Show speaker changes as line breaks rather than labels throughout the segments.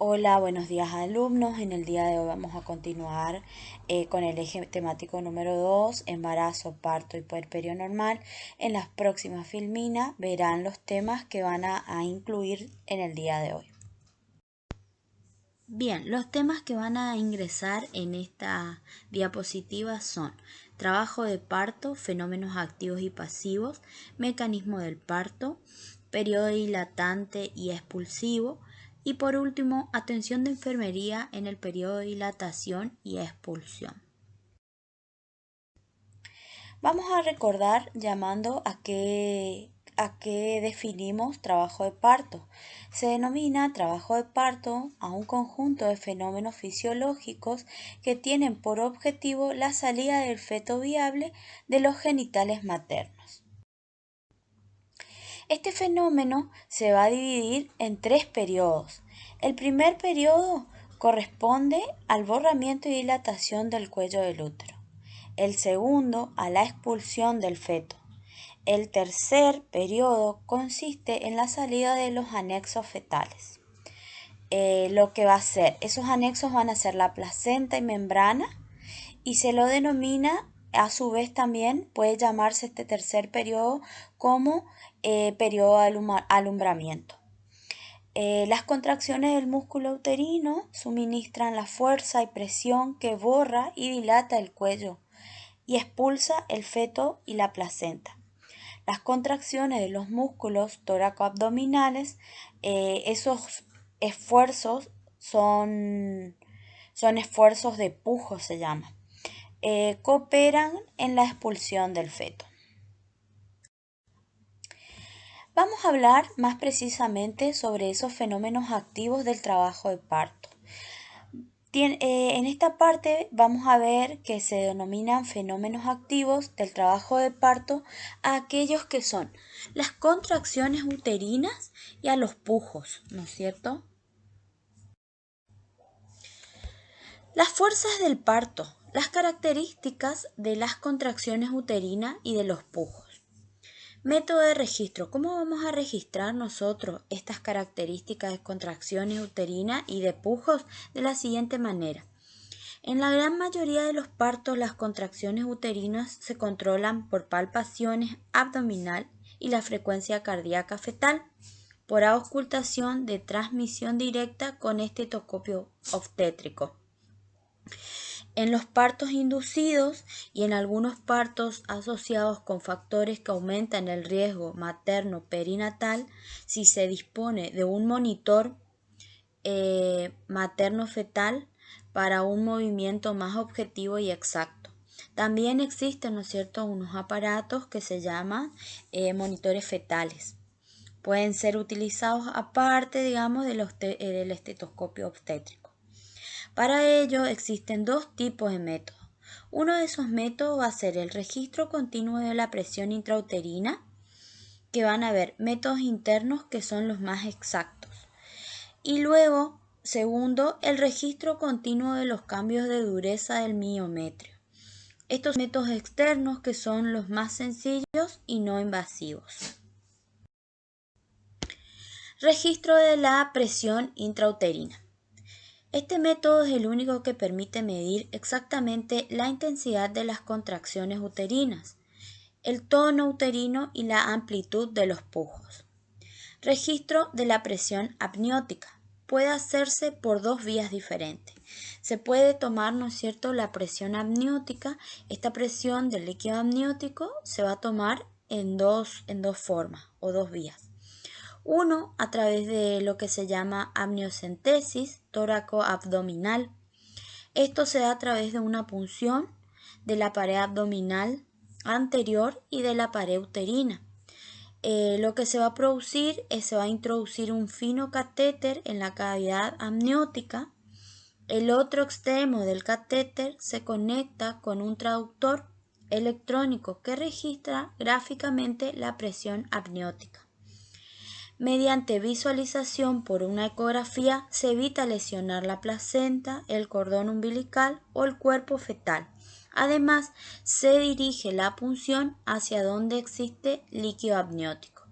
Hola, buenos días alumnos. En el día de hoy vamos a continuar con el eje temático número 2, embarazo, parto y puerperio normal. En las próximas filminas verán los temas que van a incluir en el día de hoy. Bien, los temas que van a ingresar en esta diapositiva son trabajo de parto, fenómenos activos y pasivos, mecanismo del parto, periodo dilatante y expulsivo y por último, atención de enfermería en el periodo de dilatación y expulsión. Vamos a recordar llamando a qué definimos trabajo de parto. Se denomina trabajo de parto a un conjunto de fenómenos fisiológicos que tienen por objetivo la salida del feto viable de los genitales maternos. Este fenómeno se va a dividir en 3 periodos. El primer periodo corresponde al borramiento y dilatación del cuello del útero. El segundo a la expulsión del feto. El tercer periodo consiste en la salida de los anexos fetales. Lo que va a ser, esos anexos van a ser la placenta y membrana y se lo denomina, a su vez también puede llamarse este tercer periodo como periodo de alumbramiento. Las contracciones del músculo uterino suministran la fuerza y presión que borra y dilata el cuello y expulsa el feto y la placenta. Las contracciones de los músculos tóraco-abdominales, esos esfuerzos son esfuerzos de pujo, se llama. Cooperan en la expulsión del feto. Vamos a hablar más precisamente sobre esos fenómenos activos del trabajo de parto. En esta parte vamos a ver que se denominan fenómenos activos del trabajo de parto a aquellos que son las contracciones uterinas y a los pujos, ¿no es cierto? Las fuerzas del parto, las características de las contracciones uterinas y de los pujos. Método de registro. ¿Cómo vamos a registrar nosotros estas características de contracciones uterinas y de pujos? De la siguiente manera. En la gran mayoría de los partos, las contracciones uterinas se controlan por palpaciones abdominal y la frecuencia cardíaca fetal, por auscultación de transmisión directa con estetoscopio obstétrico. En los partos inducidos y en algunos partos asociados con factores que aumentan el riesgo materno-perinatal, si se dispone de un monitor materno-fetal para un movimiento más objetivo y exacto. También existen, ¿no es cierto?, unos aparatos que se llaman monitores fetales. Pueden ser utilizados aparte, digamos, del estetoscopio obstétrico. Para ello existen dos tipos de métodos. Uno de esos métodos va a ser el registro continuo de la presión intrauterina, que van a ver métodos internos que son los más exactos. Y luego, segundo, el registro continuo de los cambios de dureza del miometrio. Estos métodos externos que son los más sencillos y no invasivos. Registro de la presión intrauterina. Este método es el único que permite medir exactamente la intensidad de las contracciones uterinas, el tono uterino y la amplitud de los pujos. Registro de la presión amniótica. Puede hacerse por dos vías diferentes. Se puede tomar, ¿no es cierto?, la presión amniótica. Esta presión del líquido amniótico se va a tomar en dos formas o dos vías. Uno, a través de lo que se llama amniocentesis tóraco-abdominal. Esto se da a través de una punción de la pared abdominal anterior y de la pared uterina. Lo que se va a producir es se va a introducir un fino catéter en la cavidad amniótica. El otro extremo del catéter se conecta con un traductor electrónico que registra gráficamente la presión amniótica. Mediante visualización por una ecografía se evita lesionar la placenta, el cordón umbilical o el cuerpo fetal. Además, se dirige la punción hacia donde existe líquido amniótico.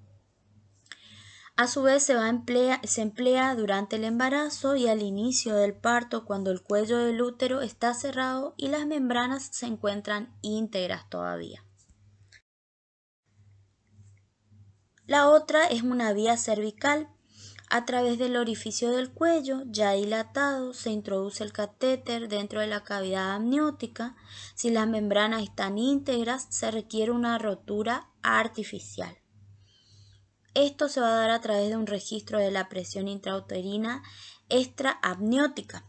A su vez se emplea durante el embarazo y al inicio del parto cuando el cuello del útero está cerrado y las membranas se encuentran íntegras todavía. La otra es una vía cervical. A través del orificio del cuello, ya dilatado, se introduce el catéter dentro de la cavidad amniótica. Si las membranas están íntegras, se requiere una rotura artificial. Esto se va a dar a través de un registro de la presión intrauterina extraamniótica.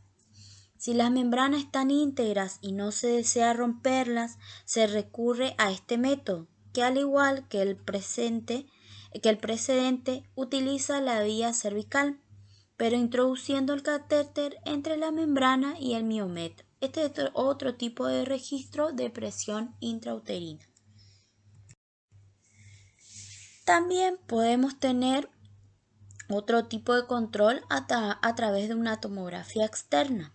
Si las membranas están íntegras y no se desea romperlas, se recurre a este método, que al igual que el precedente, utiliza la vía cervical, pero introduciendo el catéter entre la membrana y el miometro. Este es otro tipo de registro de presión intrauterina. También podemos tener otro tipo de control a través de una tomografía externa.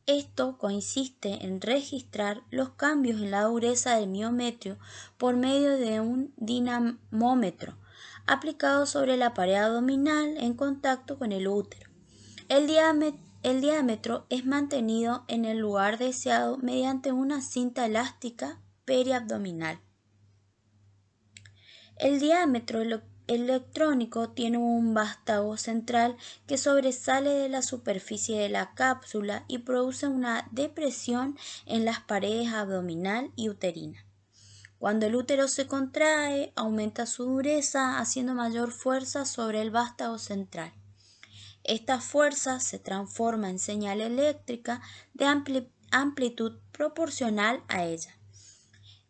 Esto consiste en registrar los cambios en la dureza del miometrio por medio de un dinamómetro aplicado sobre la pared abdominal en contacto con el útero. El diámetro es mantenido en el lugar deseado mediante una cinta elástica periabdominal. El diámetro electrónico tiene un vástago central que sobresale de la superficie de la cápsula y produce una depresión en las paredes abdominal y uterina. Cuando el útero se contrae, aumenta su dureza, haciendo mayor fuerza sobre el vástago central. Esta fuerza se transforma en señal eléctrica de amplitud proporcional a ella.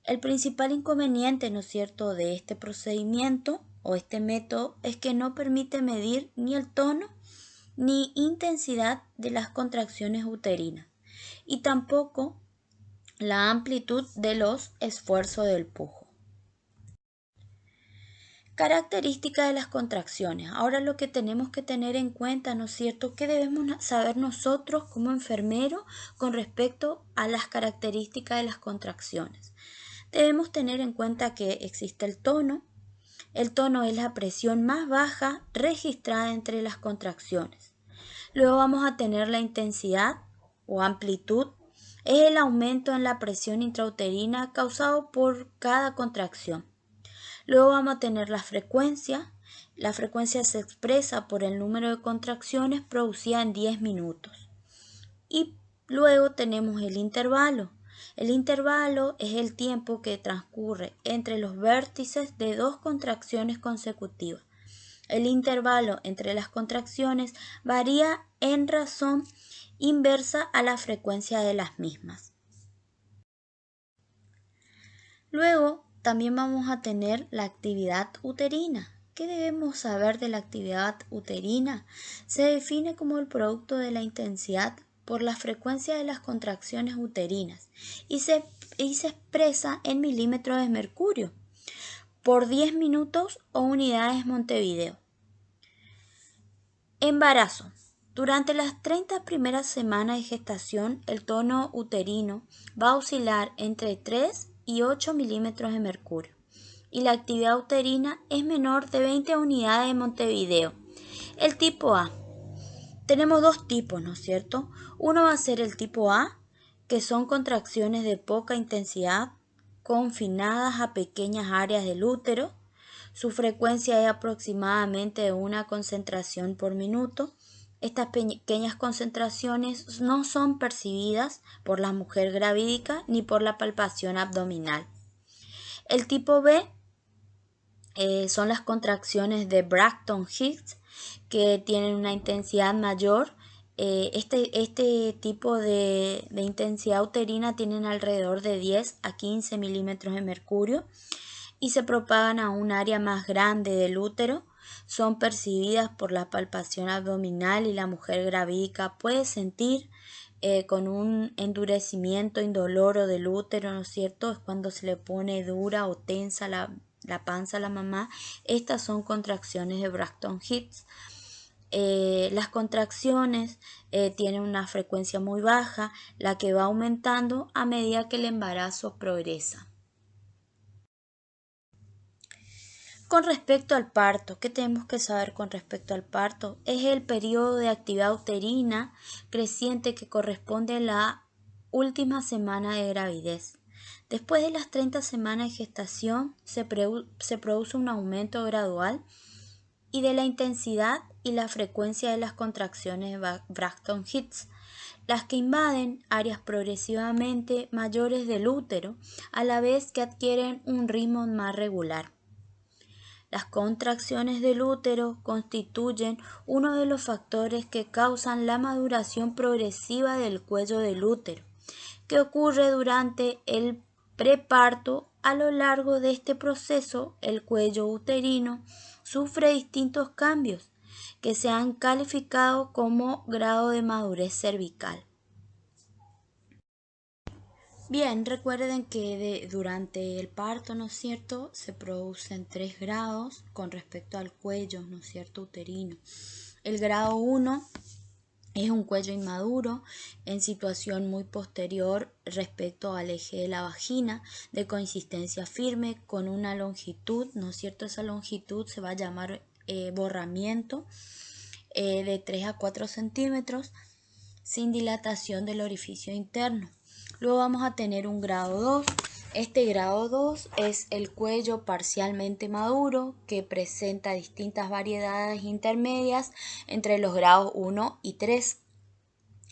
El principal inconveniente, ¿no es cierto?, de este procedimiento o este método es que no permite medir ni el tono ni intensidad de las contracciones uterinas y tampoco la amplitud de los esfuerzos del pujo. Características de las contracciones. Ahora lo que tenemos que tener en cuenta, ¿no es cierto?, que debemos saber nosotros como enfermeros con respecto a las características de las contracciones. Debemos tener en cuenta que existe el tono. El tono es la presión más baja registrada entre las contracciones. Luego vamos a tener la intensidad o amplitud. Es el aumento en la presión intrauterina causado por cada contracción. Luego vamos a tener la frecuencia. La frecuencia se expresa por el número de contracciones producidas en 10 minutos. Y luego tenemos el intervalo. El intervalo es el tiempo que transcurre entre los vértices de dos contracciones consecutivas. El intervalo entre las contracciones varía en razón inversa a la frecuencia de las mismas. Luego también vamos a tener la actividad uterina. ¿Qué debemos saber de la actividad uterina? Se define como el producto de la intensidad por la frecuencia de las contracciones uterinas y se expresa en milímetros de mercurio por 10 minutos o unidades Montevideo. Embarazo. Durante las 30 primeras semanas de gestación, el tono uterino va a oscilar entre 3 y 8 milímetros de mercurio y la actividad uterina es menor de 20 unidades de Montevideo. El tipo A. Tenemos dos tipos, ¿no es cierto? Uno va a ser el tipo A, que son contracciones de poca intensidad, confinadas a pequeñas áreas del útero. Su frecuencia es aproximadamente de una concentración por minuto. Estas pequeñas concentraciones no son percibidas por la mujer gravídica ni por la palpación abdominal. El tipo B son las contracciones de Braxton Hicks, que tienen una intensidad mayor. Este tipo de intensidad uterina tienen alrededor de 10 a 15 milímetros de mercurio y se propagan a un área más grande del útero. Son percibidas por la palpación abdominal y la mujer gravídica puede sentir con un endurecimiento indoloro del útero, ¿no es cierto? Es cuando se le pone dura o tensa la panza a la mamá. Estas son contracciones de Braxton Hicks. Las contracciones tienen una frecuencia muy baja, la que va aumentando a medida que el embarazo progresa. Con respecto al parto, ¿qué tenemos que saber con respecto al parto? Es el periodo de actividad uterina creciente que corresponde a la última semana de gravidez. Después de las 30 semanas de gestación se produce un aumento gradual y de la intensidad y la frecuencia de las contracciones de Braxton Hicks, las que invaden áreas progresivamente mayores del útero a la vez que adquieren un ritmo más regular. Las contracciones del útero constituyen uno de los factores que causan la maduración progresiva del cuello del útero, que ocurre durante el preparto. A lo largo de este proceso, el cuello uterino sufre distintos cambios que se han calificado como grado de madurez cervical. Bien, recuerden que durante el parto, ¿no es cierto?, se producen 3 grados con respecto al cuello, ¿no es cierto?, uterino. El grado 1 es un cuello inmaduro en situación muy posterior respecto al eje de la vagina, de consistencia firme, con una longitud, ¿no es cierto?, esa longitud se va a llamar borramiento, de 3 a 4 centímetros, sin dilatación del orificio interno. Luego vamos a tener un grado 2. Este grado 2 es el cuello parcialmente maduro que presenta distintas variedades intermedias entre los grados 1 y 3.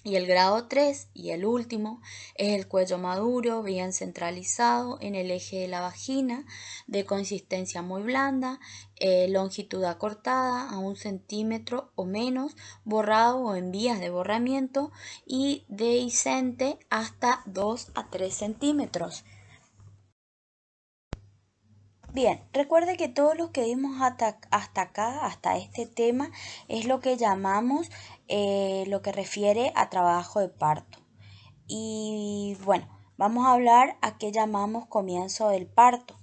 Y el grado 3 y el último es el cuello maduro, bien centralizado en el eje de la vagina, de consistencia muy blanda, longitud acortada a 1 centímetro o menos, borrado o en vías de borramiento y dehiscente hasta 2 a 3 centímetros. Bien, recuerde que todo lo que vimos hasta acá, hasta este tema, es lo que llamamos lo que refiere a trabajo de parto. Y bueno, vamos a hablar a qué llamamos comienzo del parto.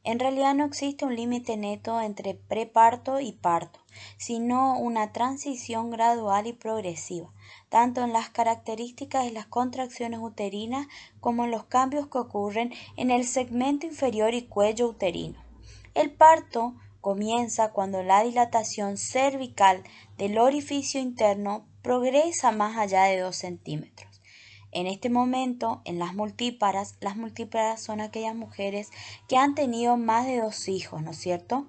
En realidad no existe un límite neto entre preparto y parto, sino una transición gradual y progresiva, tanto en las características de las contracciones uterinas como en los cambios que ocurren en el segmento inferior y cuello uterino. El parto comienza cuando la dilatación cervical del orificio interno progresa más allá de 2 centímetros. En este momento, en las multíparas son aquellas mujeres que han tenido más de 2 hijos, ¿no es cierto?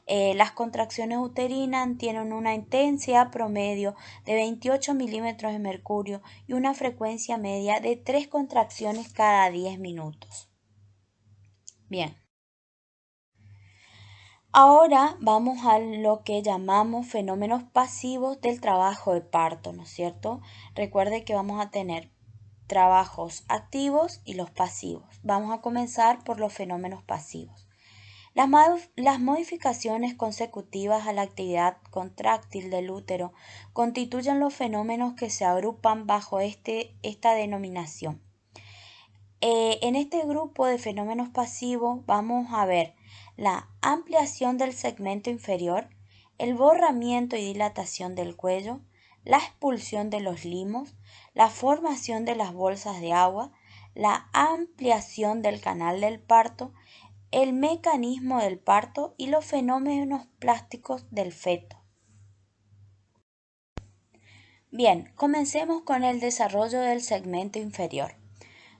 Las contracciones uterinas tienen una intensidad promedio de 28 milímetros de mercurio y una frecuencia media de 3 contracciones cada 10 minutos. Bien. Ahora vamos a lo que llamamos fenómenos pasivos del trabajo de parto, ¿no es cierto? Recuerde que vamos a tener trabajos activos y los pasivos. Vamos a comenzar por los fenómenos pasivos. Las modificaciones consecutivas a la actividad contráctil del útero constituyen los fenómenos que se agrupan bajo esta denominación. En este grupo de fenómenos pasivos vamos a ver la ampliación del segmento inferior, el borramiento y dilatación del cuello, la expulsión de los limos, la formación de las bolsas de agua, la ampliación del canal del parto, el mecanismo del parto y los fenómenos plásticos del feto. Bien, comencemos con el desarrollo del segmento inferior.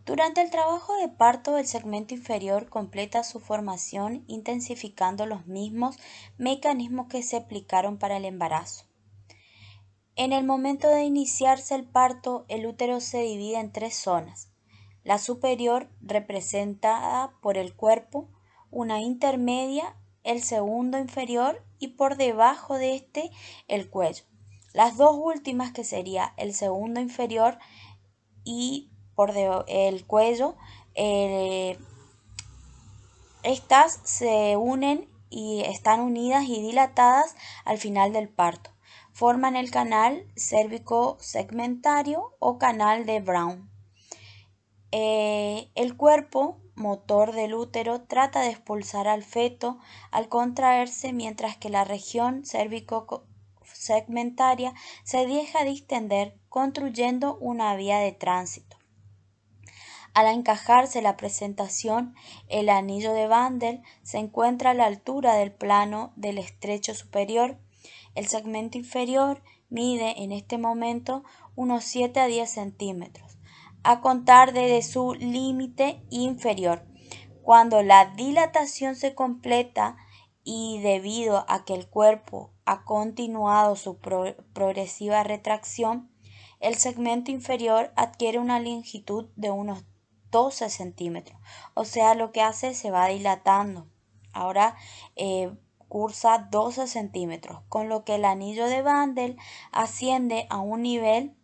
Durante el trabajo de parto, el segmento inferior completa su formación intensificando los mismos mecanismos que se aplicaron para el embarazo. En el momento de iniciarse el parto, el útero se divide en 3 zonas. La superior, representada por el cuerpo, una intermedia, el segundo inferior y por debajo de este el cuello. Las dos últimas, que sería el segundo inferior y por el cuello, estas se unen y están unidas y dilatadas al final del parto. Forman el canal cérvico-segmentario o canal de Brown. El cuerpo motor del útero trata de expulsar al feto al contraerse, mientras que la región cérvico-segmentaria se deja distender, construyendo una vía de tránsito. Al encajarse la presentación, el anillo de Bandel se encuentra a la altura del plano del estrecho superior. El segmento inferior mide en este momento unos 7 a 10 centímetros, a contar desde su límite inferior. Cuando la dilatación se completa y debido a que el cuerpo ha continuado su progresiva retracción, el segmento inferior adquiere una longitud de unos 12 centímetros, o sea, lo que hace se va dilatando. Ahora cursa 12 centímetros, con lo que el anillo de Bandel asciende a un nivel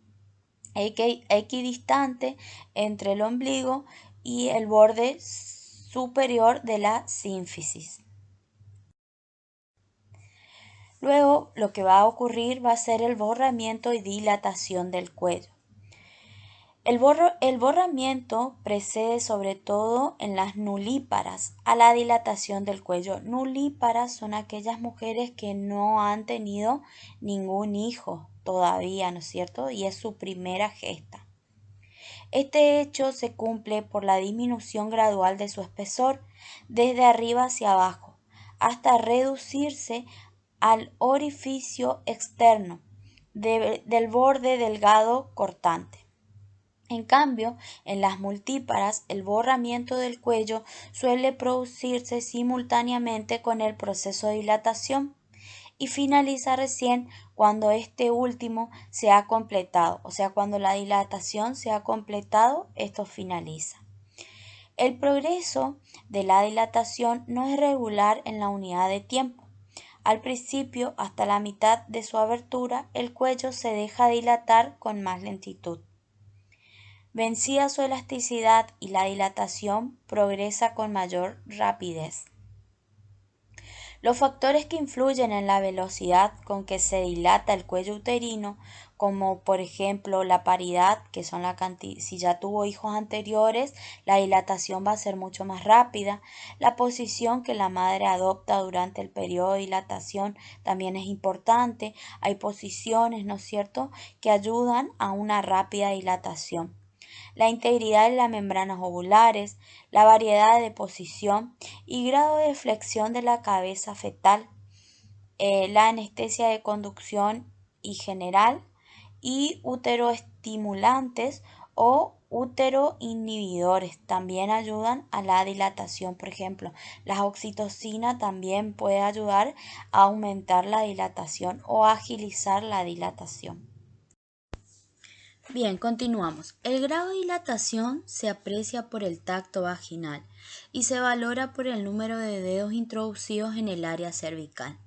equidistante entre el ombligo y el borde superior de la sínfisis. Luego, lo que va a ocurrir va a ser el borramiento y dilatación del cuello. El borramiento precede sobre todo en las nulíparas a la dilatación del cuello. Nulíparas son aquellas mujeres que no han tenido ningún hijo todavía, ¿no es cierto? Y es su primera gesta. Este hecho se cumple por la disminución gradual de su espesor desde arriba hacia abajo, hasta reducirse al orificio externo del borde delgado cortante. En cambio, en las multíparas, el borramiento del cuello suele producirse simultáneamente con el proceso de dilatación y finaliza recién cuando este último se ha completado, o sea, cuando la dilatación se ha completado, esto finaliza. El progreso de la dilatación no es regular en la unidad de tiempo. Al principio, hasta la mitad de su abertura, el cuello se deja dilatar con más lentitud. Vencida su elasticidad y la dilatación progresa con mayor rapidez. Los factores que influyen en la velocidad con que se dilata el cuello uterino, como por ejemplo la paridad, que son si ya tuvo hijos anteriores, la dilatación va a ser mucho más rápida. La posición que la madre adopta durante el periodo de dilatación también es importante. Hay posiciones, ¿no es cierto?, que ayudan a una rápida dilatación. La integridad de las membranas ovulares, la variedad de posición y grado de flexión de la cabeza fetal, la anestesia de conducción y general y uteroestimulantes o uteroinhibidores también ayudan a la dilatación. Por ejemplo, la oxitocina también puede ayudar a aumentar la dilatación o agilizar la dilatación. Bien, continuamos. El grado de dilatación se aprecia por el tacto vaginal y se valora por el número de dedos introducidos en el área cervical.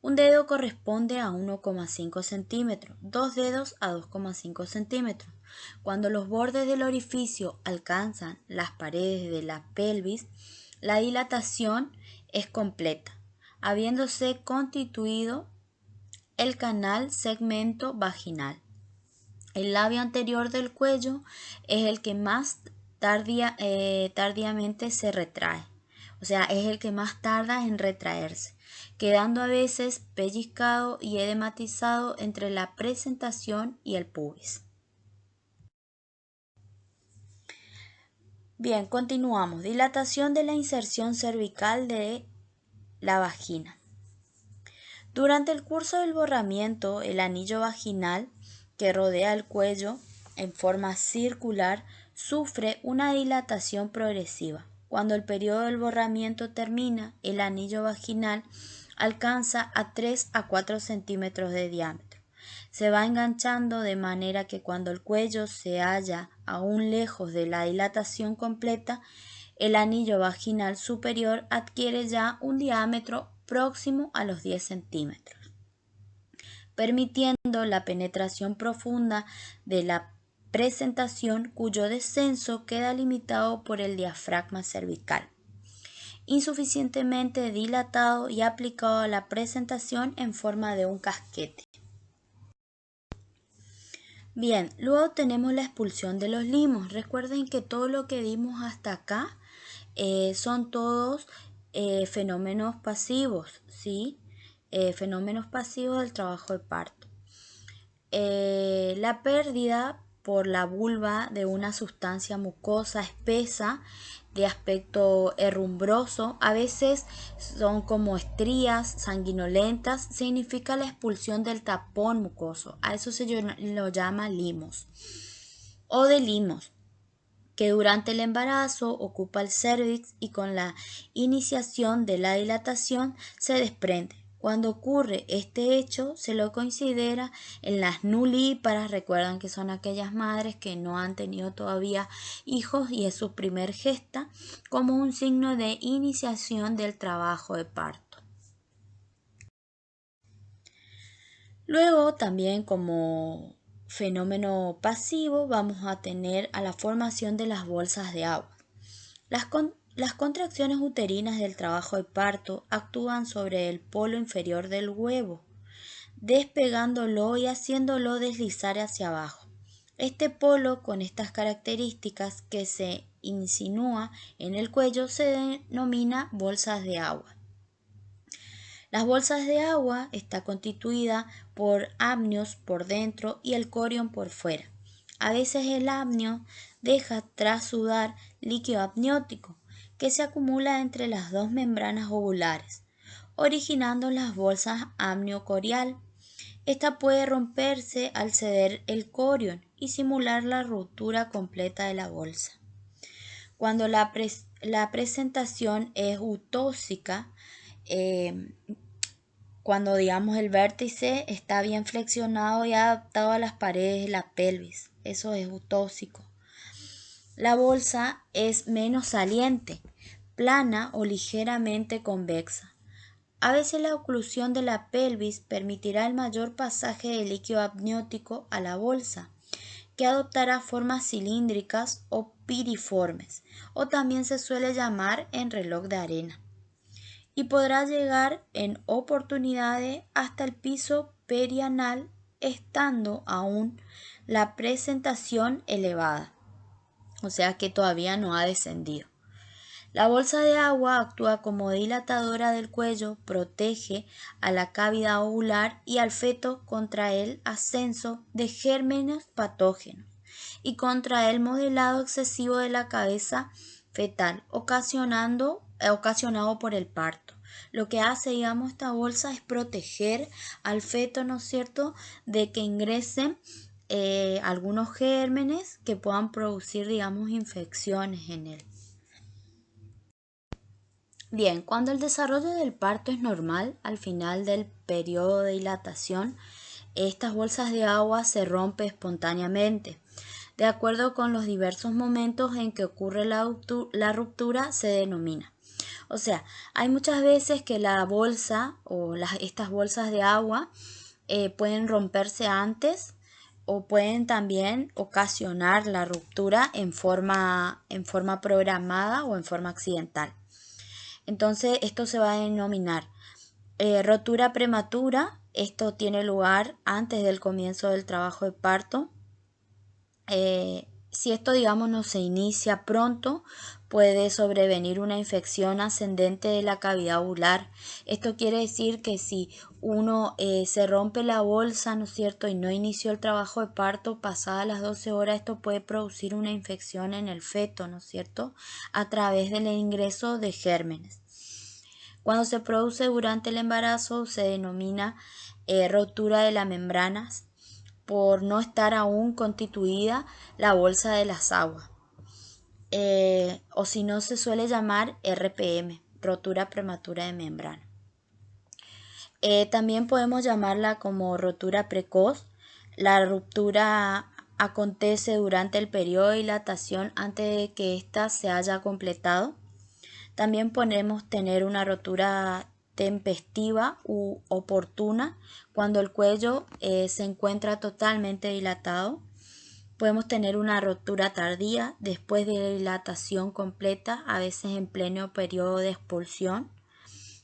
Un dedo corresponde a 1,5 centímetros, dos dedos a 2,5 centímetros. Cuando los bordes del orificio alcanzan las paredes de la pelvis, la dilatación es completa, habiéndose constituido el canal segmento vaginal. El labio anterior del cuello es el que más tardíamente se retrae, o sea, es el que más tarda en retraerse, quedando a veces pellizcado y edematizado entre la presentación y el pubis. Bien, continuamos. Dilatación de la inserción cervical de la vagina. Durante el curso del borramiento, el anillo vaginal que rodea el cuello en forma circular sufre una dilatación progresiva. Cuando el periodo del borramiento termina, el anillo vaginal alcanza a 3 a 4 centímetros de diámetro. Se va enganchando de manera que cuando el cuello se halla aún lejos de la dilatación completa, el anillo vaginal superior adquiere ya un diámetro próximo a los 10 centímetros, permitiendo la penetración profunda de la presentación cuyo descenso queda limitado por el diafragma cervical, insuficientemente dilatado y aplicado a la presentación en forma de un casquete. Bien, luego tenemos la expulsión de los limos. Recuerden que todo lo que dimos hasta acá son todos fenómenos pasivos, ¿sí? Fenómenos pasivos del trabajo de parto. La pérdida por la vulva de una sustancia mucosa espesa de aspecto herrumbroso, a veces son como estrías sanguinolentas, significa la expulsión del tapón mucoso, a eso se lo llama limos, o de limos, que durante el embarazo ocupa el cérvix y con la iniciación de la dilatación se desprende. Cuando ocurre este hecho, se lo considera en las nulíparas, recuerdan que son aquellas madres que no han tenido todavía hijos y es su primer gesta, como un signo de iniciación del trabajo de parto. Luego, también como fenómeno pasivo, vamos a tener a la formación de las bolsas de agua. Las contracciones uterinas del trabajo de parto actúan sobre el polo inferior del huevo, despegándolo y haciéndolo deslizar hacia abajo. Este polo, con estas características que se insinúa en el cuello, se denomina bolsas de agua. Las bolsas de agua está constituida por amnios por dentro y el corion por fuera. A veces el amnio deja tras sudar líquido amniótico que se acumula entre las dos membranas ovulares, originando las bolsas amniocorial. Esta puede romperse al ceder el corion y simular la ruptura completa de la bolsa. Cuando la presentación es utóxica, cuando digamos el vértice está bien flexionado y adaptado a las paredes de la pelvis, eso es utóxico. La bolsa es menos saliente, plana o ligeramente convexa. A veces la oclusión de la pelvis permitirá el mayor pasaje de líquido amniótico a la bolsa, que adoptará formas cilíndricas o piriformes, o también se suele llamar en reloj de arena, y podrá llegar en oportunidades hasta el piso perianal, estando aún la presentación elevada, o sea que todavía no ha descendido. La bolsa de agua actúa como dilatadora del cuello, protege a la cavidad ovular y al feto contra el ascenso de gérmenes patógenos y contra el modelado excesivo de la cabeza fetal ocasionado por el parto. Lo que hace, digamos, esta bolsa es proteger al feto, ¿no es cierto?, de que ingresen algunos gérmenes que puedan producir, digamos, infecciones en él. Bien, cuando el desarrollo del parto es normal, al final del periodo de dilatación, estas bolsas de agua se rompen espontáneamente. De acuerdo con los diversos momentos en que ocurre la ruptura, se denomina. O sea, hay muchas veces que la bolsa o estas bolsas de agua pueden romperse antes o pueden también ocasionar la ruptura en forma programada o en forma accidental. Entonces, esto se va a denominar rotura prematura. Esto tiene lugar antes del comienzo del trabajo de parto. Si esto, digamos, no se inicia pronto, puede sobrevenir una infección ascendente de la cavidad ovular. Esto quiere decir que si uno se rompe la bolsa, ¿no es cierto?, y no inició el trabajo de parto, pasadas las 12 horas, esto puede producir una infección en el feto, ¿no es cierto?, a través del ingreso de gérmenes. Cuando se produce durante el embarazo, se denomina rotura de las membranas, por no estar aún constituida la bolsa de las aguas, o si no se suele llamar RPM, rotura prematura de membrana. También podemos llamarla como rotura precoz. La ruptura acontece durante el periodo de dilatación antes de que ésta se haya completado. También podemos tener una rotura tempestiva u oportuna cuando el cuello se encuentra totalmente dilatado. Podemos tener una rotura tardía después de dilatación completa, a veces en pleno periodo de expulsión.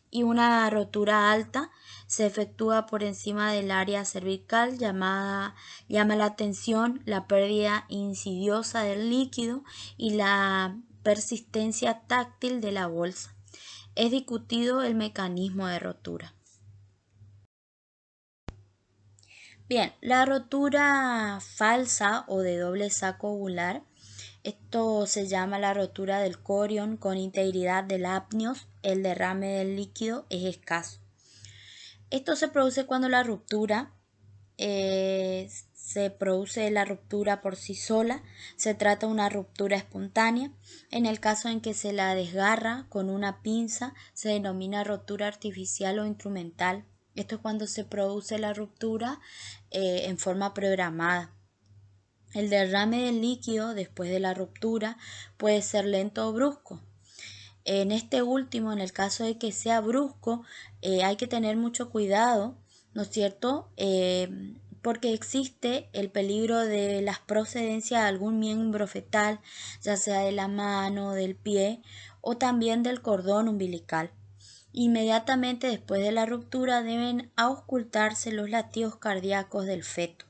Y una rotura alta se efectúa por encima del área cervical, llama la atención la pérdida insidiosa del líquido y la persistencia táctil de la bolsa. Es discutido el mecanismo de rotura. Bien, la rotura falsa o de doble saco ovular, esto se llama la rotura del corión con integridad del apnios, el derrame del líquido es escaso. Esto se produce cuando la ruptura se produce la ruptura por sí sola, se trata de una ruptura espontánea. En el caso en que se la desgarra con una pinza, se denomina rotura artificial o instrumental. Esto es cuando se produce la ruptura en forma programada. El derrame del líquido después de la ruptura puede ser lento o brusco. En este último, en el caso de que sea brusco, hay que tener mucho cuidado, ¿no es cierto? Porque existe el peligro de las procedencias de algún miembro fetal, ya sea de la mano, del pie o también del cordón umbilical. Inmediatamente después de la ruptura deben auscultarse los latidos cardíacos del feto.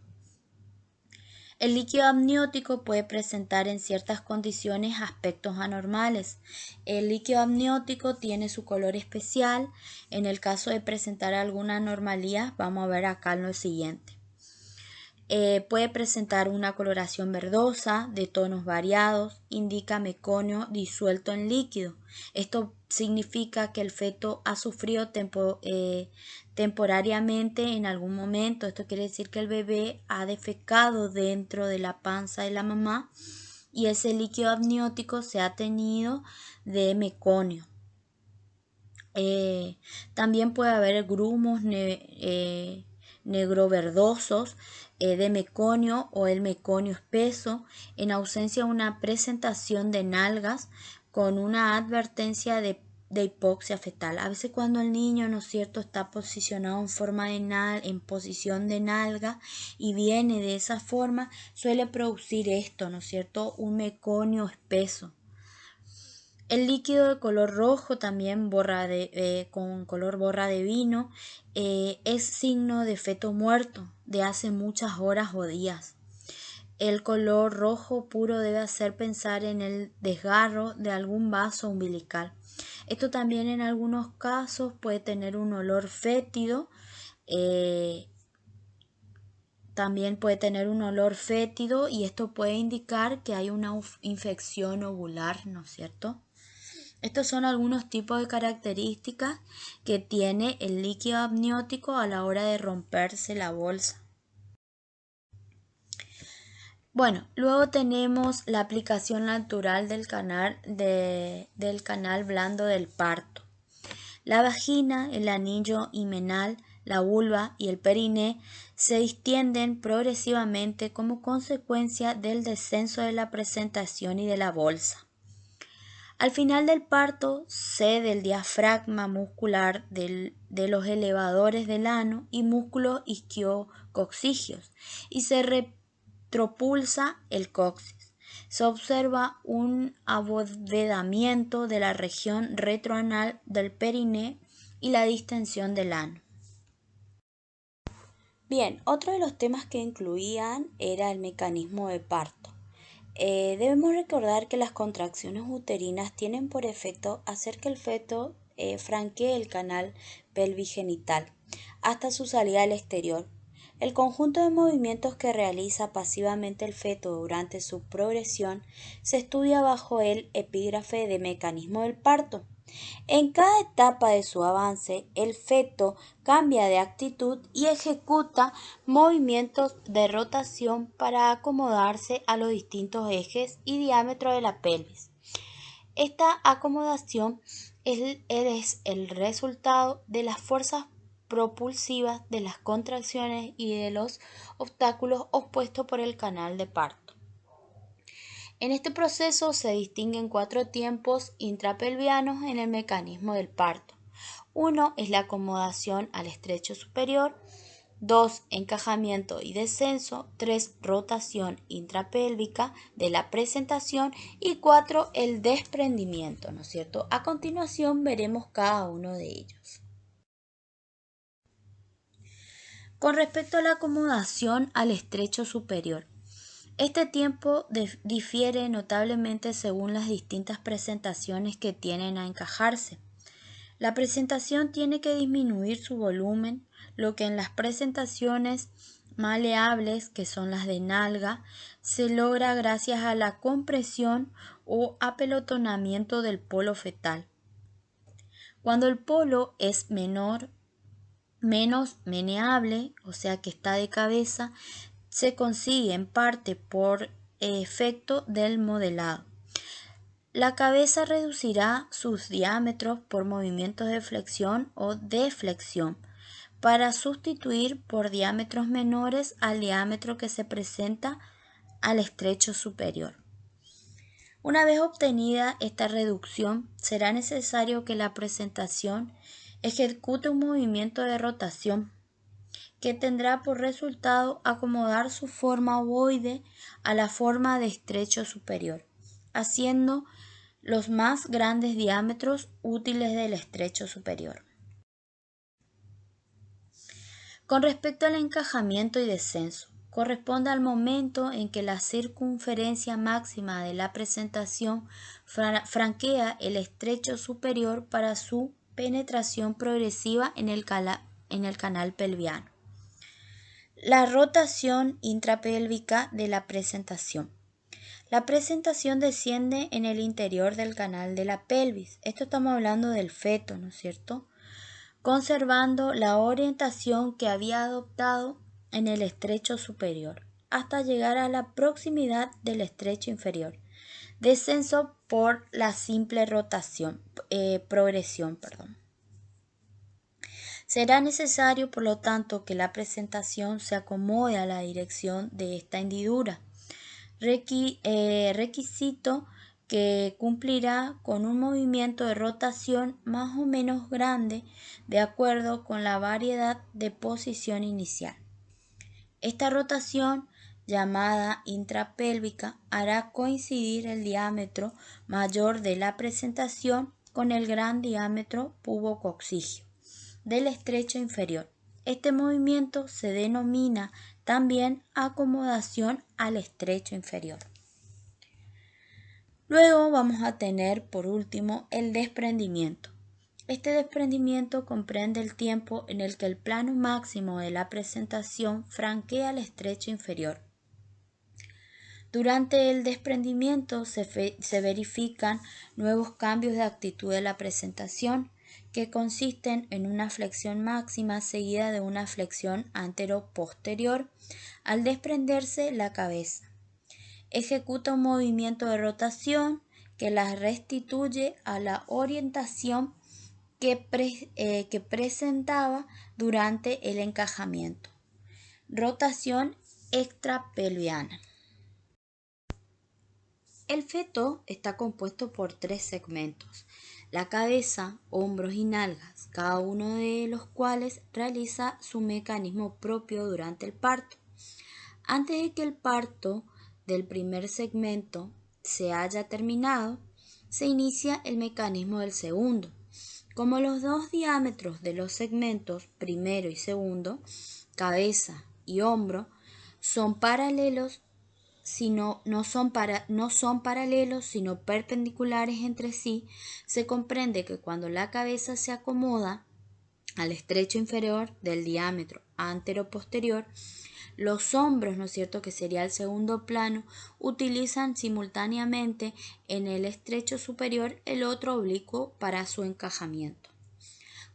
El líquido amniótico puede presentar en ciertas condiciones aspectos anormales. El líquido amniótico tiene su color especial. En el caso de presentar alguna anormalía, vamos a ver acá en lo siguiente. Puede presentar una coloración verdosa de tonos variados, indica meconio disuelto en líquido. Esto significa que el feto ha sufrido temporariamente en algún momento. Esto quiere decir que el bebé ha defecado dentro de la panza de la mamá y ese líquido amniótico se ha teñido de meconio. También puede haber grumos negroverdosos de meconio o el meconio espeso, en ausencia de una presentación de nalgas con una advertencia de hipoxia fetal. A veces cuando el niño, ¿no es cierto?, está posicionado en forma de en posición de nalga y viene de esa forma, suele producir esto, ¿no es cierto?, un meconio espeso. El líquido de color rojo, también con color borra de vino, es signo de feto muerto de hace muchas horas o días. El color rojo puro debe hacer pensar en el desgarro de algún vaso umbilical. Esto también en algunos casos puede tener un olor fétido. Y esto puede indicar que hay una infección ovular, ¿no es cierto? Estos son algunos tipos de características que tiene el líquido amniótico a la hora de romperse la bolsa. Bueno, luego tenemos la aplicación natural del canal blando del parto. La vagina, el anillo himenal, la vulva y el periné se distienden progresivamente como consecuencia del descenso de la presentación y de la bolsa. Al final del parto cede el diafragma muscular de los elevadores del ano y músculos isquiococcigios y se retropulsa el coxis. Se observa un abovedamiento de la región retroanal del periné y la distensión del ano. Bien, otro de los temas que incluían era el mecanismo de parto. Debemos recordar que las contracciones uterinas tienen por efecto hacer que el feto franquee el canal pelvigenital hasta su salida al exterior. El conjunto de movimientos que realiza pasivamente el feto durante su progresión se estudia bajo el epígrafe de mecanismo del parto. En cada etapa de su avance, el feto cambia de actitud y ejecuta movimientos de rotación para acomodarse a los distintos ejes y diámetro de la pelvis. Esta acomodación es el resultado de las fuerzas propulsivas de las contracciones y de los obstáculos opuestos por el canal de parto. En este proceso se distinguen 4 tiempos intrapelvianos en el mecanismo del parto. 1 es la acomodación al estrecho superior, 2 encajamiento y descenso, 3 rotación intrapélvica de la presentación y 4 el desprendimiento, ¿no es cierto? A continuación veremos cada uno de ellos. Con respecto a la acomodación al estrecho superior, este tiempo difiere notablemente según las distintas presentaciones que tienen a encajarse. La presentación tiene que disminuir su volumen, lo que en las presentaciones maleables, que son las de nalga, se logra gracias a la compresión o apelotonamiento del polo fetal. Cuando el polo es menos meneable, o sea que está de cabeza, se consigue en parte por efecto del modelado. La cabeza reducirá sus diámetros por movimientos de flexión o deflexión para sustituir por diámetros menores al diámetro que se presenta al estrecho superior. Una vez obtenida esta reducción, será necesario que la presentación ejecute un movimiento de rotación que tendrá por resultado acomodar su forma ovoide a la forma de estrecho superior, haciendo los más grandes diámetros útiles del estrecho superior. Con respecto al encajamiento y descenso, corresponde al momento en que la circunferencia máxima de la presentación franquea el estrecho superior para su penetración progresiva en el canal pelviano. La rotación intrapélvica de la presentación. La presentación desciende en el interior del canal de la pelvis. Esto estamos hablando del feto, ¿no es cierto? Conservando la orientación que había adoptado en el estrecho superior, hasta llegar a la proximidad del estrecho inferior. Descenso por la simple progresión. Será necesario, por lo tanto, que la presentación se acomode a la dirección de esta hendidura, requisito que cumplirá con un movimiento de rotación más o menos grande de acuerdo con la variedad de posición inicial. Esta rotación, llamada intrapélvica, hará coincidir el diámetro mayor de la presentación con el gran diámetro pubococcígeo del estrecho inferior. Este movimiento se denomina también acomodación al estrecho inferior. Luego vamos a tener por último el desprendimiento. Este desprendimiento comprende el tiempo en el que el plano máximo de la presentación franquea el estrecho inferior. Durante el desprendimiento se verifican nuevos cambios de actitud de la presentación, que consisten en una flexión máxima seguida de una flexión antero-posterior al desprenderse la cabeza. Ejecuta un movimiento de rotación que la restituye a la orientación que presentaba durante el encajamiento. Rotación extrapelviana. El feto está compuesto por 3 segmentos: la cabeza, hombros y nalgas, cada uno de los cuales realiza su mecanismo propio durante el parto. Antes de que el parto del primer segmento se haya terminado, se inicia el mecanismo del segundo. Como los dos diámetros de los segmentos primero y segundo, cabeza y hombro, son paralelos, no son paralelos, sino perpendiculares entre sí, se comprende que cuando la cabeza se acomoda al estrecho inferior del diámetro antero-posterior, los hombros, ¿no es cierto?, que sería el segundo plano, utilizan simultáneamente en el estrecho superior el otro oblicuo para su encajamiento.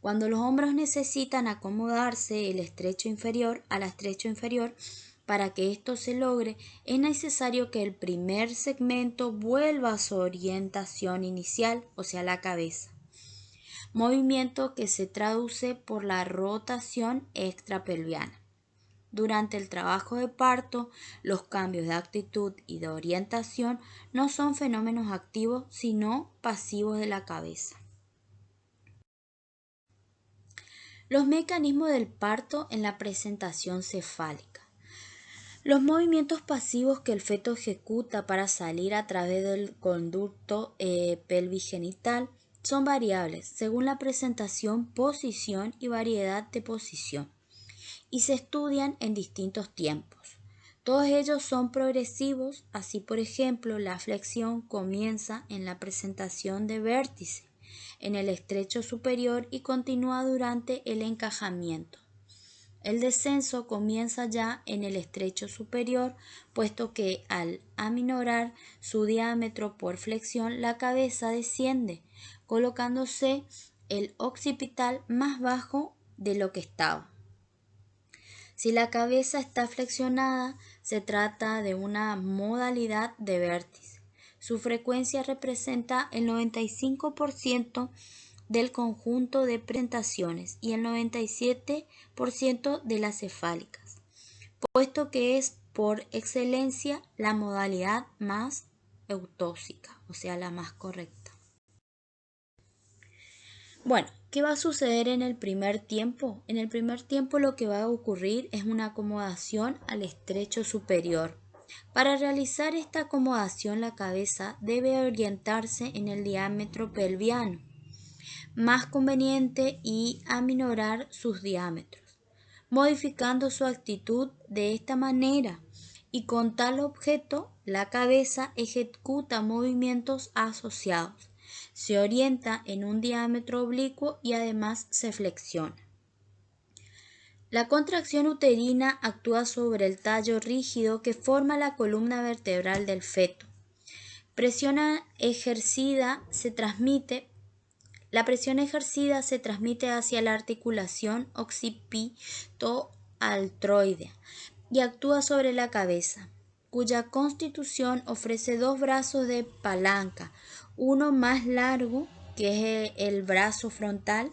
Cuando los hombros necesitan acomodarse al estrecho inferior, para que esto se logre, es necesario que el primer segmento vuelva a su orientación inicial, o sea, la cabeza. Movimiento que se traduce por la rotación extrapelviana. Durante el trabajo de parto, los cambios de actitud y de orientación no son fenómenos activos, sino pasivos de la cabeza. Los mecanismos del parto en la presentación cefálica. Los movimientos pasivos que el feto ejecuta para salir a través del conducto pelvigenital son variables según la presentación, posición y variedad de posición, y se estudian en distintos tiempos. Todos ellos son progresivos. Así, por ejemplo, la flexión comienza en la presentación de vértice en el estrecho superior y continúa durante el encajamiento. El descenso comienza ya en el estrecho superior, puesto que al aminorar su diámetro por flexión, la cabeza desciende, colocándose el occipital más bajo de lo que estaba. Si la cabeza está flexionada, se trata de una modalidad de vértice. Su frecuencia representa el 95% del conjunto de presentaciones y el 97% de las cefálicas, puesto que es por excelencia la modalidad más eutóxica, o sea, la más correcta. Bueno, ¿qué va a suceder en el primer tiempo? En el primer tiempo lo que va a ocurrir es una acomodación al estrecho superior. Para realizar esta acomodación, la cabeza debe orientarse en el diámetro pelviano más conveniente y aminorar sus diámetros, modificando su actitud de esta manera, y con tal objeto la cabeza ejecuta movimientos asociados, se orienta en un diámetro oblicuo y además se flexiona. La contracción uterina actúa sobre el tallo rígido que forma la columna vertebral del feto. La presión ejercida se transmite hacia la articulación occipito-altroidea y actúa sobre la cabeza, cuya constitución ofrece dos brazos de palanca, uno más largo, que es el brazo frontal,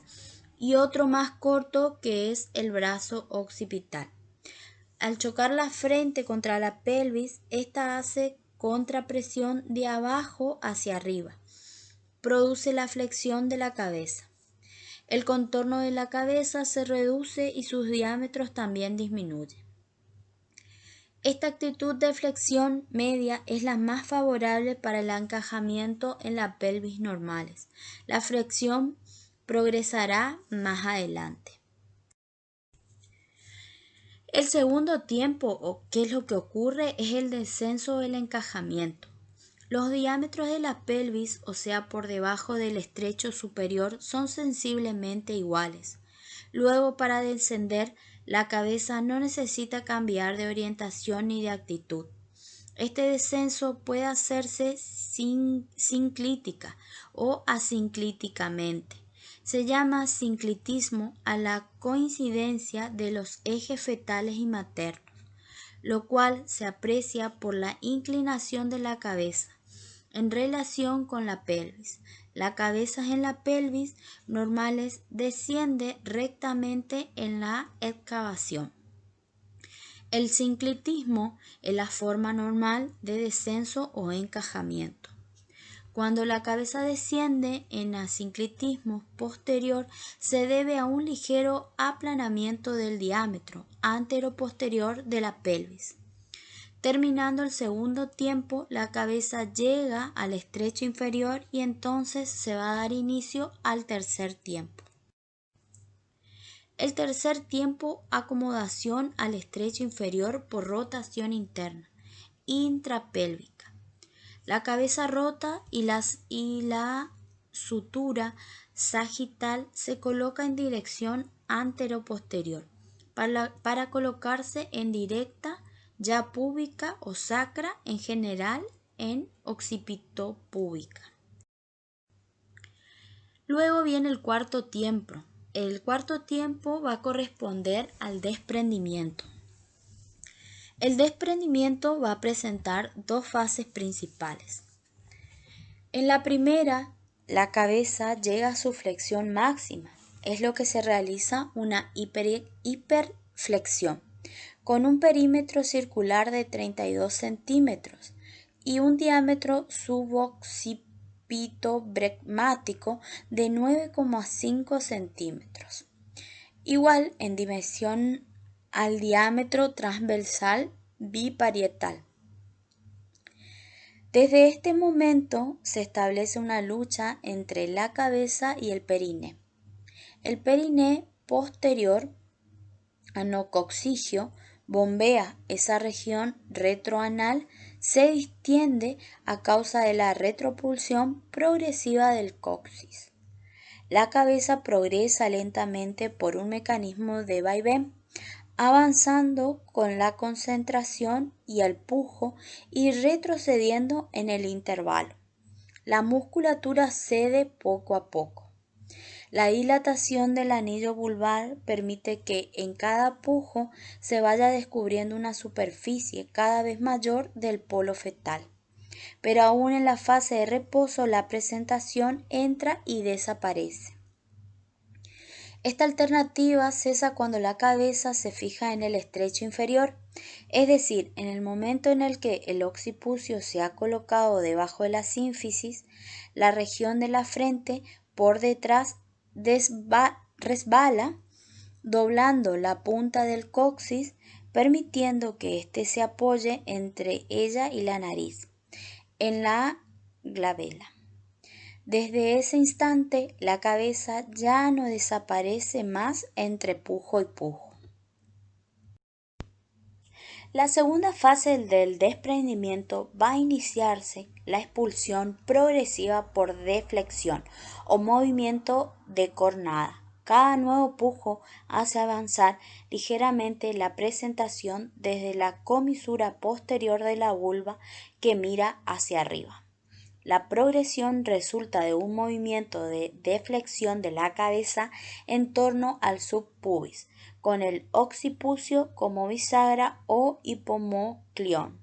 y otro más corto, que es el brazo occipital. Al chocar la frente contra la pelvis, esta hace contrapresión de abajo hacia arriba. Produce la flexión de la cabeza. El contorno de la cabeza se reduce y sus diámetros también disminuyen. Esta actitud de flexión media es la más favorable para el encajamiento en la pelvis normales. La flexión progresará más adelante. El segundo tiempo, o qué es lo que ocurre, es el descenso del encajamiento. Los diámetros de la pelvis, o sea, por debajo del estrecho superior, son sensiblemente iguales. Luego, para descender, la cabeza no necesita cambiar de orientación ni de actitud. Este descenso puede hacerse sinclítica o asinclíticamente. Se llama sinclitismo a la coincidencia de los ejes fetales y maternos, lo cual se aprecia por la inclinación de la cabeza en relación con la pelvis. La cabeza en la pelvis normales desciende rectamente en la excavación. El sinclitismo es la forma normal de descenso o encajamiento. Cuando la cabeza desciende en asinclitismo posterior, se debe a un ligero aplanamiento del diámetro antero-posterior de la pelvis. Terminando el segundo tiempo, la cabeza llega al estrecho inferior y entonces se va a dar inicio al tercer tiempo. El tercer tiempo, acomodación al estrecho inferior por rotación interna, intrapélvica. La cabeza rota y la sutura sagital se coloca en dirección antero-posterior para colocarse en directa ya púbica o sacra, en general en occipito-púbica. Luego viene el cuarto tiempo. El cuarto tiempo va a corresponder al desprendimiento. El desprendimiento va a presentar dos fases principales. En la primera, la cabeza llega a su flexión máxima, es lo que se realiza una hiperflexión, con un perímetro circular de 32 centímetros y un diámetro suboccipitobregmático de 9,5 centímetros, igual en dimensión al diámetro transversal biparietal. Desde este momento se establece una lucha entre la cabeza y el periné. El periné posterior, anococcigio, bombea esa región retroanal, se distiende a causa de la retropulsión progresiva del coxis. La cabeza progresa lentamente por un mecanismo de vaivén avanzando con la concentración y el pujo y retrocediendo en el intervalo. La musculatura cede poco a poco. La dilatación del anillo vulvar permite que en cada pujo se vaya descubriendo una superficie cada vez mayor del polo fetal. Pero aún en la fase de reposo la presentación entra y desaparece. Esta alternativa cesa cuando la cabeza se fija en el estrecho inferior, es decir, en el momento en el que el occipucio se ha colocado debajo de la sínfisis, la región de la frente por detrás resbala, doblando la punta del coxis, permitiendo que éste se apoye entre ella y la nariz, en la glabela. Desde ese instante, la cabeza ya no desaparece más entre pujo y pujo. La segunda fase del desprendimiento va a iniciarse la expulsión progresiva por deflexión o movimiento de cornada. Cada nuevo pujo hace avanzar ligeramente la presentación desde la comisura posterior de la vulva que mira hacia arriba. La progresión resulta de un movimiento de deflexión de la cabeza en torno al subpubis, con el occipucio como bisagra o hipomocleón.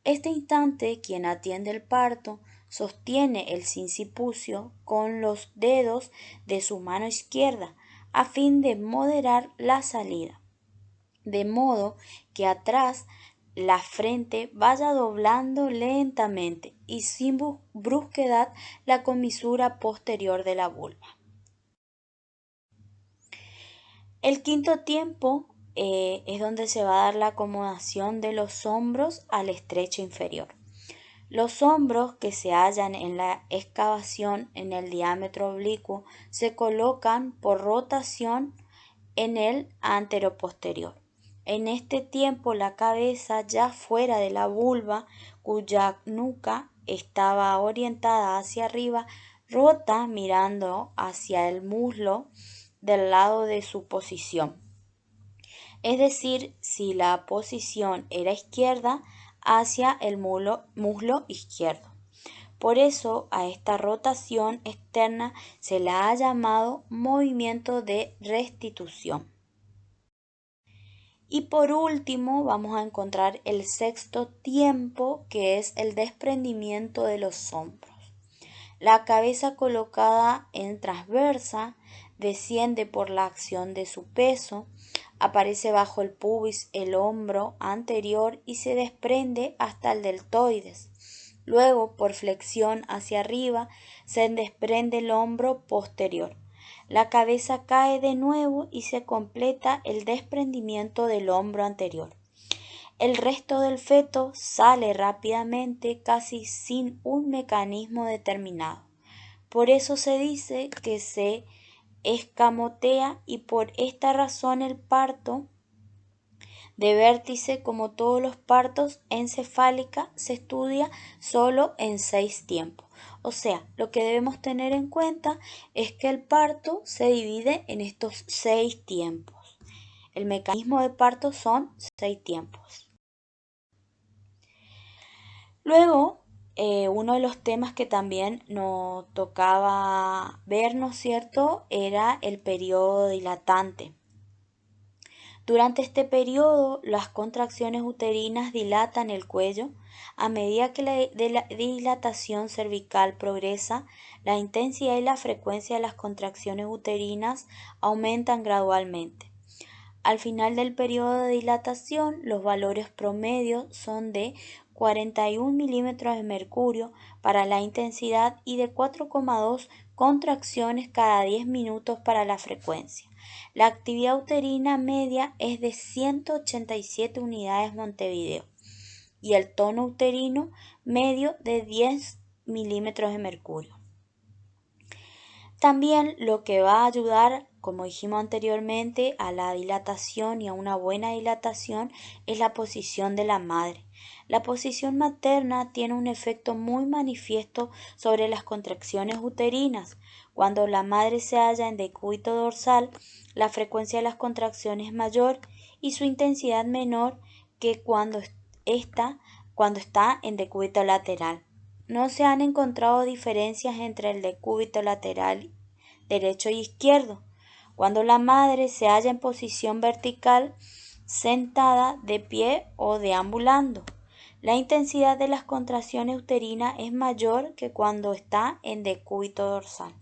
Este instante, quien atiende el parto sostiene el sincipucio con los dedos de su mano izquierda a fin de moderar la salida, de modo que atrás la frente vaya doblando lentamente y sin brusquedad la comisura posterior de la vulva. El quinto tiempo es donde se va a dar la acomodación de los hombros al estrecho inferior. Los hombros que se hallan en la excavación en el diámetro oblicuo se colocan por rotación en el anteroposterior. En este tiempo la cabeza ya fuera de la vulva, cuya nuca estaba orientada hacia arriba, rota mirando hacia el muslo del lado de su posición. Es decir, si la posición era izquierda, hacia el muslo izquierdo. Por eso a esta rotación externa se la ha llamado movimiento de restitución. Y por último vamos a encontrar el sexto tiempo, que es el desprendimiento de los hombros. La cabeza colocada en transversa desciende por la acción de su peso, aparece bajo el pubis el hombro anterior y se desprende hasta el deltoides. Luego, por flexión hacia arriba, se desprende el hombro posterior. La cabeza cae de nuevo y se completa el desprendimiento del hombro anterior. El resto del feto sale rápidamente, casi sin un mecanismo determinado. Por eso se dice que se escamotea y por esta razón el parto de vértice, como todos los partos encefálica, se estudia solo en 6 tiempos. O sea, lo que debemos tener en cuenta es que el parto se divide en estos 6 tiempos. El mecanismo de parto son 6 tiempos. Luego, uno de los temas que también nos tocaba ver, ¿no es cierto?, era el periodo dilatante. Durante este periodo, las contracciones uterinas dilatan el cuello. A medida que la dilatación cervical progresa, la intensidad y la frecuencia de las contracciones uterinas aumentan gradualmente. Al final del periodo de dilatación, los valores promedios son de 41 milímetros de mercurio para la intensidad y de 4,2 contracciones cada 10 minutos para la frecuencia. La actividad uterina media es de 187 unidades Montevideo y el tono uterino medio de 10 milímetros de mercurio. También lo que va a ayudar, como dijimos anteriormente, a la dilatación y a una buena dilatación es la posición de la madre. La posición materna tiene un efecto muy manifiesto sobre las contracciones uterinas. Cuando la madre se halla en decúbito dorsal, la frecuencia de las contracciones es mayor y su intensidad menor que cuando está en decúbito lateral. No se han encontrado diferencias entre el decúbito lateral derecho y izquierdo. Cuando la madre se halla en posición vertical, sentada, de pie o deambulando, la intensidad de las contracciones uterinas es mayor que cuando está en decúbito dorsal.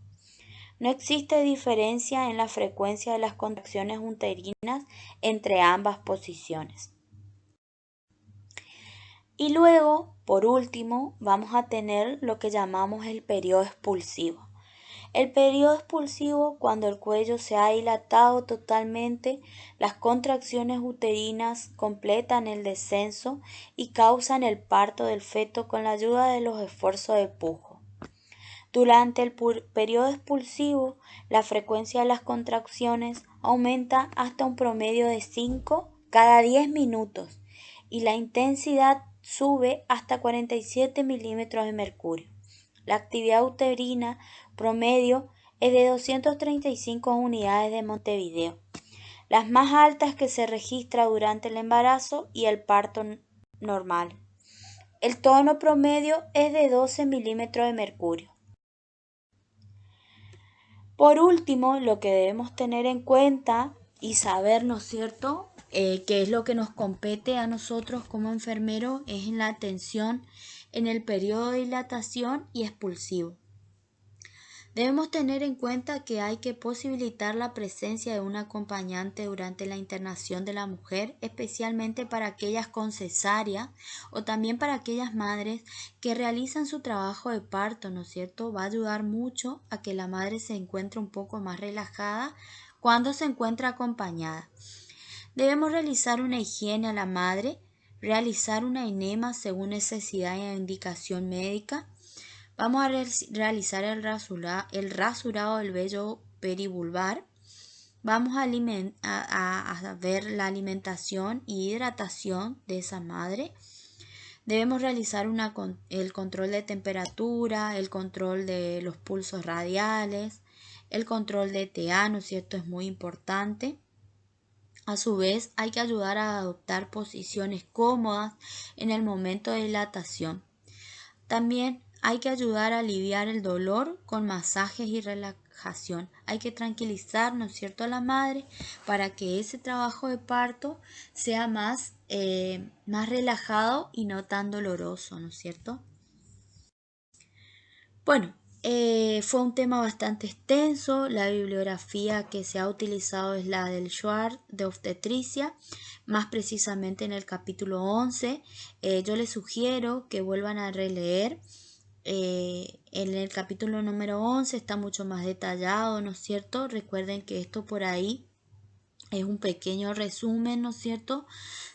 No existe diferencia en la frecuencia de las contracciones uterinas entre ambas posiciones. Y luego, por último, vamos a tener lo que llamamos el periodo expulsivo. El periodo expulsivo, cuando el cuello se ha dilatado totalmente, las contracciones uterinas completan el descenso y causan el parto del feto con la ayuda de los esfuerzos de pujo. Durante el periodo expulsivo, la frecuencia de las contracciones aumenta hasta un promedio de 5 cada 10 minutos y la intensidad sube hasta 47 milímetros de mercurio. La actividad uterina promedio es de 235 unidades de Montevideo, las más altas que se registra durante el embarazo y el parto normal. El tono promedio es de 12 milímetros de mercurio. Por último, lo que debemos tener en cuenta y saber, ¿no es cierto?, que es lo que nos compete a nosotros como enfermeros, es en la atención en el periodo de dilatación y expulsivo. Debemos tener en cuenta que hay que posibilitar la presencia de un acompañante durante la internación de la mujer, especialmente para aquellas con cesárea o también para aquellas madres que realizan su trabajo de parto, ¿no es cierto? Va a ayudar mucho a que la madre se encuentre un poco más relajada cuando se encuentra acompañada. Debemos realizar una higiene a la madre, realizar una enema según necesidad e indicación médica. Vamos a realizar el rasurado del vello perivulvar. Vamos a ver la alimentación y hidratación de esa madre. Debemos realizar el control de temperatura, el control de los pulsos radiales, el control de TA, ¿no es cierto? Es muy importante. A su vez, hay que ayudar a adoptar posiciones cómodas en el momento de dilatación. También hay que ayudar a aliviar el dolor con masajes y relajación. Hay que tranquilizar, ¿no es cierto?, a la madre para que ese trabajo de parto sea más relajado y no tan doloroso, ¿no es cierto? Bueno, fue un tema bastante extenso. La bibliografía que se ha utilizado es la del Schwartz de obstetricia, más precisamente en el capítulo 11. Yo les sugiero que vuelvan a releer. En el capítulo número 11 está mucho más detallado, ¿no es cierto? Recuerden que esto por ahí es un pequeño resumen, ¿no es cierto?,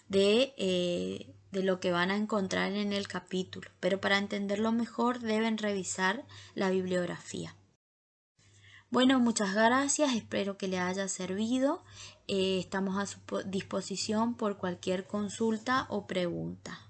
de lo que van a encontrar en el capítulo, pero para entenderlo mejor deben revisar la bibliografía. Bueno, muchas gracias, espero que les haya servido. Estamos a su disposición por cualquier consulta o pregunta.